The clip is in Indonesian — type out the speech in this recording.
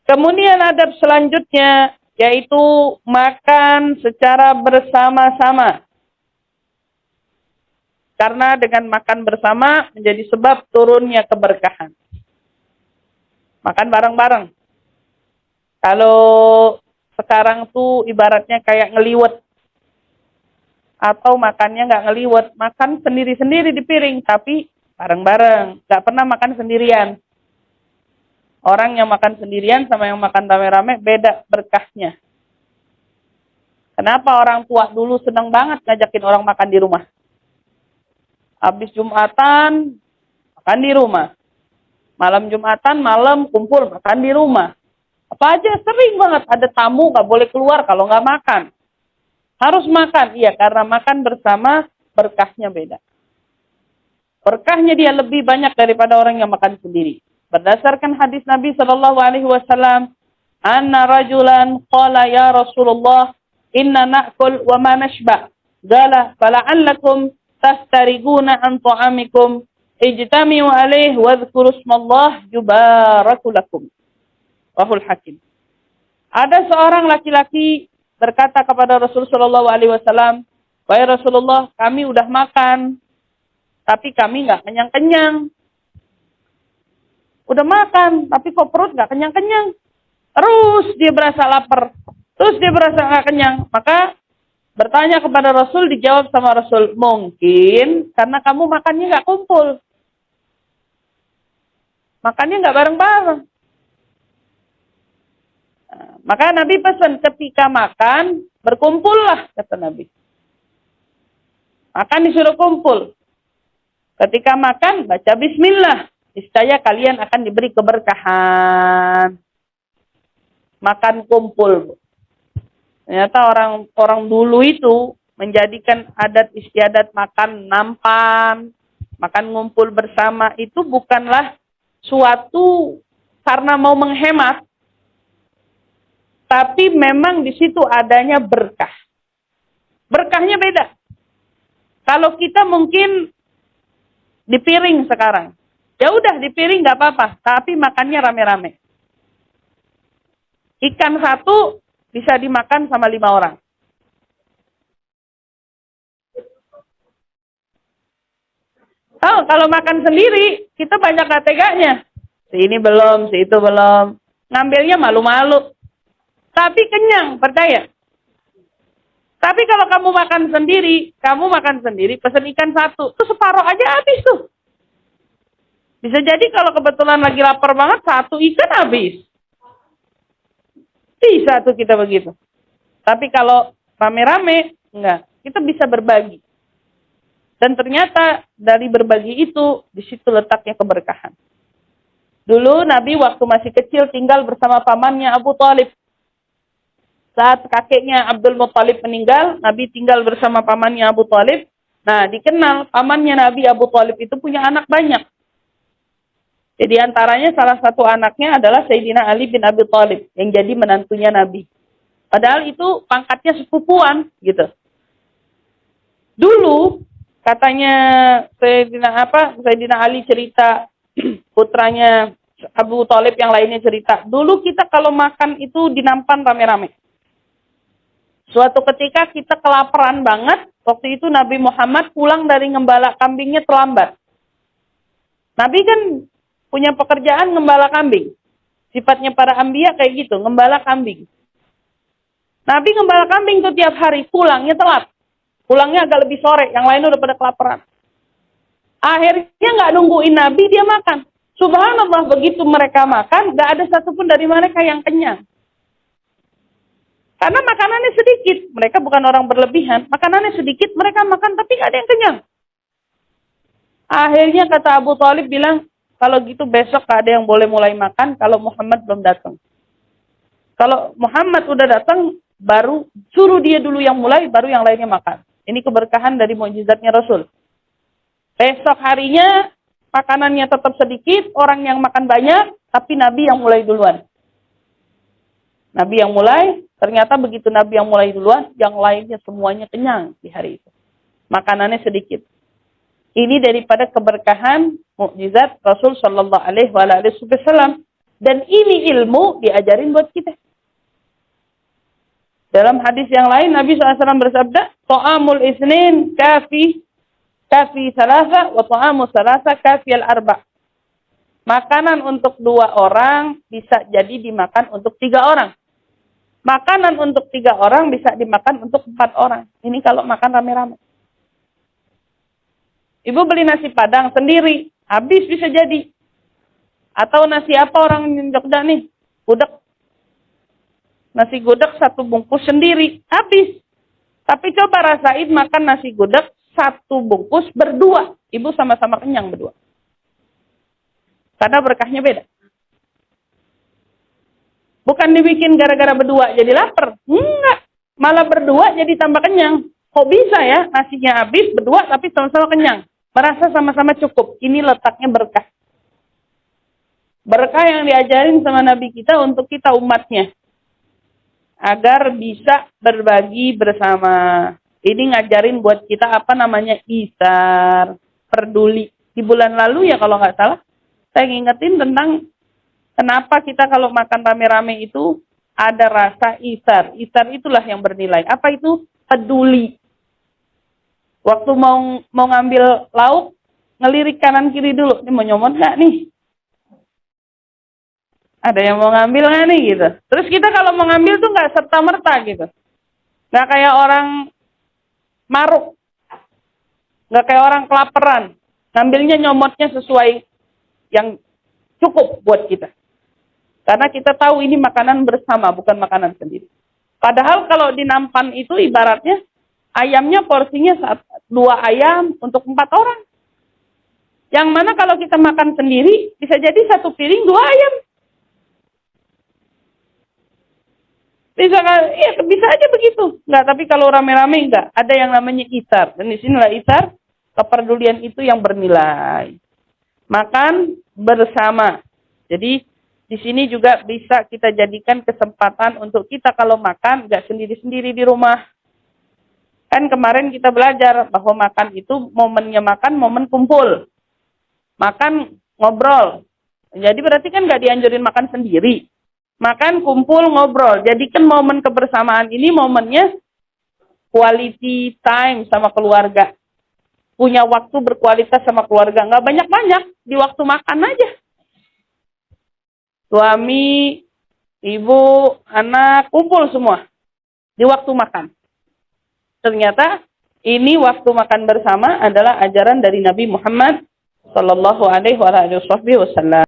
Kemudian adab selanjutnya yaitu makan secara bersama-sama. Karena dengan makan bersama menjadi sebab turunnya keberkahan. Makan bareng-bareng. Kalau sekarang tuh ibaratnya kayak ngeliwet. Atau makannya nggak ngeliwet. Makan sendiri-sendiri di piring. Tapi bareng-bareng. Nggak pernah makan sendirian. Orang yang makan sendirian sama yang makan rame-rame beda berkahnya. Kenapa orang tua dulu senang banget ngajakin orang makan di rumah? Habis Jumatan, makan di rumah. Malam Jumatan, malam kumpul, makan di rumah. Apa aja sering banget ada tamu nggak boleh keluar kalau nggak makan. Harus makan, iya karena makan bersama berkahnya beda. Berkahnya dia lebih banyak daripada orang yang makan sendiri. Berdasarkan hadis Nabi Shallallahu Alaihi Wasallam, anna rajulan qala ya Rasulullah, inna na'kul wa ma nashba. Gala fala'allakum tastariguna an ta'amikum ijtami'u alaih wa dhkuru ismallah yubarakulakum. Wahul Hakim. Ada seorang laki-laki berkata kepada Rasul Shallallahu Alaihi Wasallam, wahai Rasulullah, kami udah makan, tapi kami nggak kenyang-kenyang. Udah makan, tapi kok perut nggak kenyang-kenyang. Terus dia berasa lapar. Terus dia berasa nggak kenyang. Maka bertanya kepada Rasul, dijawab sama Rasul, mungkin karena kamu makannya nggak kumpul. Makannya nggak bareng-bareng. Nah, maka Nabi pesan ketika makan, berkumpullah, kata Nabi. Makan disuruh kumpul. Ketika makan, baca bismillah. Niscaya kalian akan diberi keberkahan. Makan kumpul. Ternyata orang dulu itu menjadikan adat istiadat makan nampan, makan ngumpul bersama itu bukanlah suatu karena mau menghemat, tapi memang di situ adanya berkah. Berkahnya beda. Kalau kita mungkin di piring sekarang, ya udah di piring nggak apa-apa, tapi makannya rame-rame. Ikan satu bisa dimakan sama 5 orang. Tahu kalau makan sendiri kita banyak gak teganya. Si ini belum, si itu belum. Ngambilnya malu-malu. Tapi kenyang, percaya. Tapi kalau kamu makan sendiri, pesen ikan satu, tuh separuh aja habis tuh. Bisa jadi kalau kebetulan lagi lapar banget, satu ikan habis. Bisa tuh kita begitu. Tapi kalau rame-rame, enggak. Kita bisa berbagi. Dan ternyata dari berbagi itu, di situ letaknya keberkahan. Dulu Nabi waktu masih kecil tinggal bersama pamannya Abu Thalib. Saat kakeknya Abdul Muttalib meninggal, Nabi tinggal bersama pamannya Abu Thalib. Nah, dikenal pamannya Nabi Abu Thalib itu punya anak banyak. Jadi antaranya salah satu anaknya adalah Sayyidina Ali bin Abi Thalib yang jadi menantunya Nabi. Padahal itu pangkatnya sepupuan gitu. Dulu katanya Sayyidina Ali cerita, putranya Abu Thalib yang lainnya cerita. Dulu kita kalau makan itu di nampan rame-rame. Suatu ketika kita kelaparan banget, waktu itu Nabi Muhammad pulang dari ngembala kambingnya terlambat. Nabi kan punya pekerjaan ngembala kambing. Sifatnya para anbiya kayak gitu, ngembala kambing. Nabi ngembala kambing tuh tiap hari, pulangnya telat. Pulangnya agak lebih sore, yang lain udah pada kelaparan. Akhirnya nggak nungguin Nabi, dia makan. Subhanallah, begitu mereka makan, nggak ada satupun dari mereka yang kenyang. Karena makanannya sedikit. Mereka bukan orang berlebihan. Makanannya sedikit, mereka makan tapi nggak ada yang kenyang. Akhirnya kata Abu Thalib bilang, kalau gitu besok nggak ada yang boleh mulai makan kalau Muhammad belum datang. Kalau Muhammad udah datang, baru suruh dia dulu yang mulai, baru yang lainnya makan. Ini keberkahan dari mukjizatnya Rasul. Besok harinya, makanannya tetap sedikit, orang yang makan banyak, tapi Nabi yang mulai duluan. Nabi yang mulai, ternyata begitu Nabi yang mulai duluan, yang lainnya semuanya kenyang di hari itu. Makanannya sedikit. Ini daripada keberkahan mukjizat Rasul Shallallahu Alaihi Wasallam. Dan ini ilmu diajarin buat kita. Dalam hadis yang lain, Nabi SAW bersabda, Ta'amul isnin kafi salasa, wa ta'amul salasa kafi al-arba. Makanan untuk 2 orang bisa jadi dimakan untuk 3 orang. Makanan untuk 3 orang bisa dimakan untuk 4 orang. Ini kalau makan rame-rame. Ibu beli nasi padang sendiri, habis bisa jadi. Atau nasi apa orang Jogja nih? Gudeg. Nasi gudeg 1 bungkus sendiri, habis. Tapi coba rasain makan nasi gudeg 1 bungkus berdua. Ibu sama-sama kenyang berdua. Karena berkahnya beda. Bukan dibikin gara-gara berdua jadi lapar. Enggak. Malah berdua jadi tambah kenyang. Kok bisa ya nasinya habis berdua tapi sama-sama kenyang. Merasa sama-sama cukup. Ini letaknya berkah. Berkah yang diajarin sama Nabi kita untuk kita umatnya. Agar bisa berbagi bersama. Ini ngajarin buat kita apa namanya isar. Peduli. Di bulan lalu ya kalau nggak salah. Saya ngingetin tentang kenapa kita kalau makan rame-rame itu ada rasa isar. Isar itulah yang bernilai. Apa itu? Peduli. Waktu mau ngambil lauk, ngelirik kanan kiri dulu. Ini mau nyomot nggak nih? Ada yang mau ngambil nggak nih gitu. Terus kita kalau mau ngambil tuh nggak serta-merta gitu. Nggak kayak orang maruk. Nggak kayak orang kelaparan. Ngambilnya nyomotnya sesuai yang cukup buat kita. Karena kita tahu ini makanan bersama, bukan makanan sendiri. Padahal kalau di nampan itu ibaratnya ayamnya porsinya 2 ayam untuk 4 orang. Yang mana kalau kita makan sendiri bisa jadi 1 piring 2 ayam. Bisa aja begitu. Enggak, tapi kalau rame-rame enggak. Ada yang namanya isar. Dan di sinilah isar, kepedulian itu yang bernilai. Makan bersama. Jadi di sini juga bisa kita jadikan kesempatan untuk kita kalau makan nggak sendiri-sendiri di rumah. Kan kemarin kita belajar bahwa makan itu momennya makan momen kumpul. Makan ngobrol. Jadi berarti kan nggak dianjurin makan sendiri. Makan kumpul ngobrol. Jadikan momen kebersamaan ini momennya quality time sama keluarga. Punya waktu berkualitas sama keluarga. Nggak banyak-banyak. Di waktu makan aja. Suami, ibu, anak, kumpul semua. Di waktu makan. Ternyata ini waktu makan bersama adalah ajaran dari Nabi Muhammad Sallallahu Alaihi Wasallam.